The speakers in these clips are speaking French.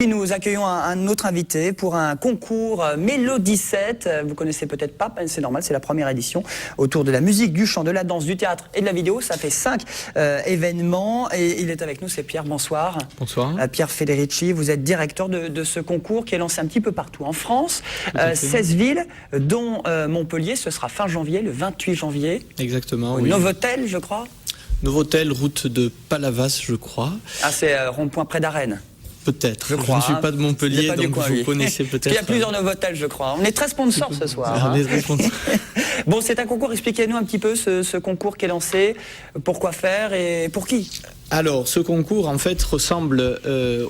Nous accueillons un autre invité pour un concours Mélodie 7. Vous connaissez peut-être pas, c'est normal, c'est la première édition autour de la musique, du chant, de la danse, du théâtre et de la vidéo. Ça fait 5 événements et il est avec nous, c'est Pierre. Bonsoir. Bonsoir. Pierre Federici, vous êtes directeur de ce concours qui est lancé un petit peu partout en France. 16 villes, dont Montpellier. Ce sera fin janvier, le 28 janvier. Exactement. Au Oui. Novotel, je crois. Novotel, route de Palavas, je crois. Ah, c'est rond-point près d'Arène. Peut-être. Je crois, ne suis pas de Montpellier, pas donc coin, vous connaissez peut-être. Il y a plusieurs Novotel, je crois. On est très sponsors ce soir. Bon, c'est un concours. Expliquez-nous un petit peu ce concours qui est lancé. Pourquoi faire et pour qui? Alors, ce concours, en fait, ressemble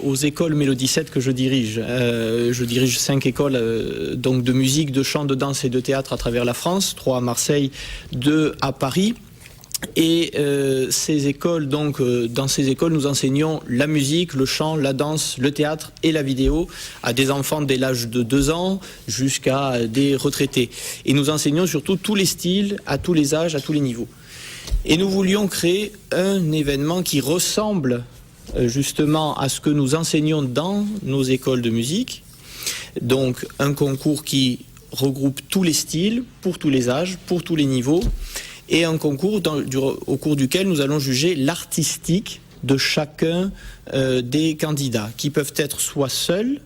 aux écoles Mélodie 7 que je dirige. Je dirige 5 écoles donc de musique, de chant, de danse et de théâtre à travers la France. 3 à Marseille, 2 à Paris. Et ces écoles, donc, dans ces écoles, nous enseignons la musique, le chant, la danse, le théâtre et la vidéo à des enfants dès l'âge de 2 ans jusqu'à des retraités. Et nous enseignons surtout tous les styles, à tous les âges, à tous les niveaux. Et nous voulions créer un événement qui ressemble justement à ce que nous enseignons dans nos écoles de musique. Donc un concours qui regroupe tous les styles, pour tous les âges, pour tous les niveaux. Et un concours au cours duquel nous allons juger l'artistique de chacun des candidats, qui peuvent être soit seuls,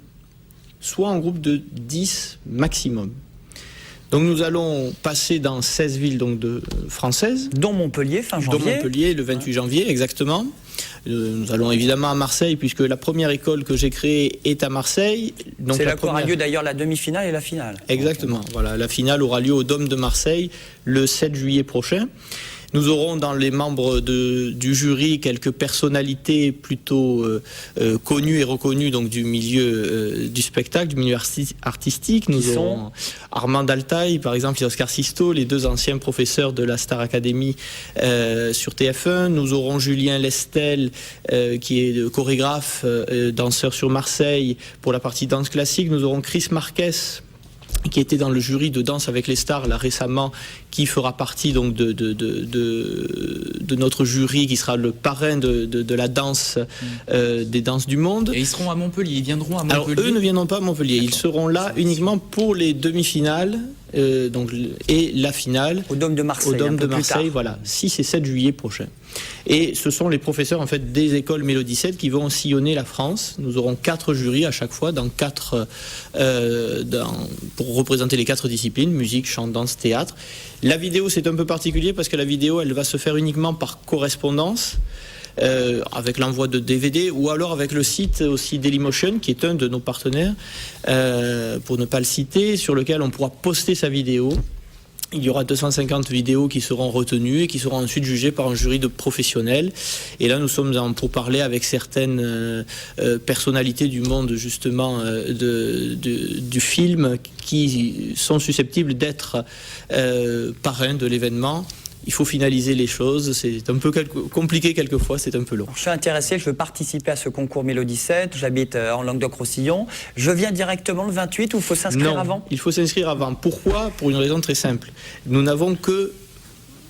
soit en groupe de 10 maximum. Donc nous allons passer dans 16 villes donc, françaises. Dont Montpellier, fin janvier. Dont Montpellier, le 28 janvier, exactement. Nous allons évidemment à Marseille, puisque la première école que j'ai créée est à Marseille. C'est là qu'aura lieu d'ailleurs la demi-finale et la finale. Exactement. Voilà, la finale aura lieu au Dôme de Marseille le 7 juillet prochain. Nous aurons dans les membres du jury quelques personnalités plutôt connues et reconnues donc, du milieu du spectacle, du milieu artistique. Nous aurons Armand Altaï, par exemple, et Oscar Sisto, les 2 anciens professeurs de la Star Academy sur TF1. Nous aurons Julien Lestel, qui est chorégraphe, danseur sur Marseille pour la partie danse classique. Nous aurons Chris Marquez, qui était dans le jury de Danse avec les stars là récemment, qui fera partie donc de notre jury, qui sera le parrain de la danse des danses du monde. Et ils seront à Montpellier, ils viendront à Montpellier. Alors eux ne viendront pas à Montpellier, ils seront là uniquement pour les demi-finales et la finale au Dôme de Marseille. Au Dôme de Marseille, voilà, 6 et 7 juillet prochain. Et ce sont les professeurs en fait des écoles Mélodie 7 qui vont sillonner la France. Nous aurons 4 jurys à chaque fois dans 4 pour représenter les 4 disciplines, musique, chant, danse, théâtre. La vidéo, c'est un peu particulier parce que la vidéo, elle va se faire uniquement par correspondance. Avec l'envoi de DVD ou alors avec le site aussi Dailymotion, qui est un de nos partenaires, pour ne pas le citer, sur lequel on pourra poster sa vidéo. Il y aura 250 vidéos qui seront retenues et qui seront ensuite jugées par un jury de professionnels. Et là, nous sommes en pourparlers avec certaines personnalités du monde, justement, du film, qui sont susceptibles d'être parrains de l'événement. Il faut finaliser les choses, c'est un peu compliqué quelquefois, c'est un peu long. Je suis intéressé, je veux participer à ce concours Mélodie 7, j'habite en Languedoc-Roussillon. Je viens directement le 28 ou il faut s'inscrire avant? Il faut s'inscrire avant. Pourquoi? Pour une raison très simple. Nous n'avons que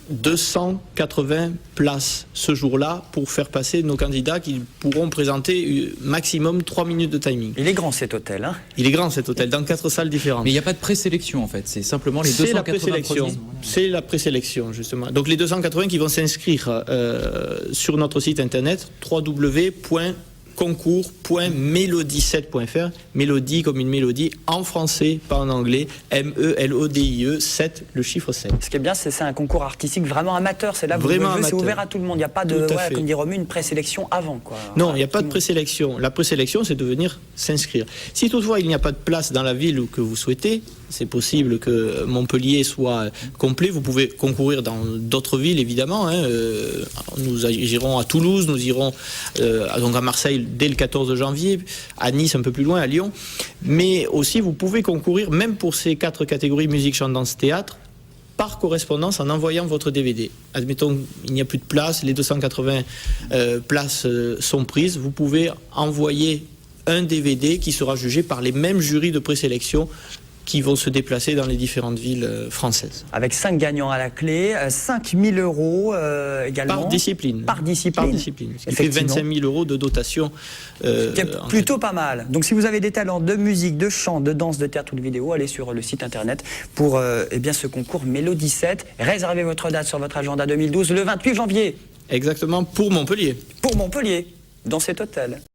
280 places ce jour-là pour faire passer nos candidats qui pourront présenter maximum 3 minutes de timing. Il est grand cet hôtel, hein? Il est grand cet hôtel, dans 4 salles différentes. Mais il n'y a pas de présélection en fait, c'est simplement les 280 premiers. C'est la présélection justement. Donc les 280 qui vont s'inscrire sur notre site internet www.concours.melodie7.fr, mélodie comme une mélodie en français, pas en anglais, M-E-L-O-D-I-E, 7, le chiffre 7. Ce qui est bien, c'est un concours artistique vraiment amateur, c'est là où c'est ouvert à tout le monde, il n'y a pas de, comme dit Romu, une présélection avant, quoi. Non, il n'y a pas de présélection. La présélection, c'est de venir s'inscrire. Si toutefois il n'y a pas de place dans la ville que vous souhaitez, c'est possible que Montpellier soit complet, vous pouvez concourir dans d'autres villes évidemment, hein. Nous irons à Toulouse, nous irons donc à Marseille dès le 14 janvier, à Nice un peu plus loin, à Lyon, mais aussi vous pouvez concourir même pour ces 4 catégories musique, chant, danse, théâtre par correspondance en envoyant votre DVD. Admettons il n'y a plus de place, les 280 places sont prises, vous pouvez envoyer un DVD qui sera jugé par les mêmes jurys de présélection qui vont se déplacer dans les différentes villes françaises. Avec 5 gagnants à la clé, 5 000 euros également. Par discipline. Par discipline. Par discipline. Ce qui fait 25 000 euros de dotation. Plutôt pas mal. Donc si vous avez des talents de musique, de chant, de danse, de théâtre ou de vidéo, allez sur le site internet pour ce concours Mélodie 7. Réservez votre date sur votre agenda 2012 le 28 janvier. Exactement, pour Montpellier. Pour Montpellier, dans cet hôtel.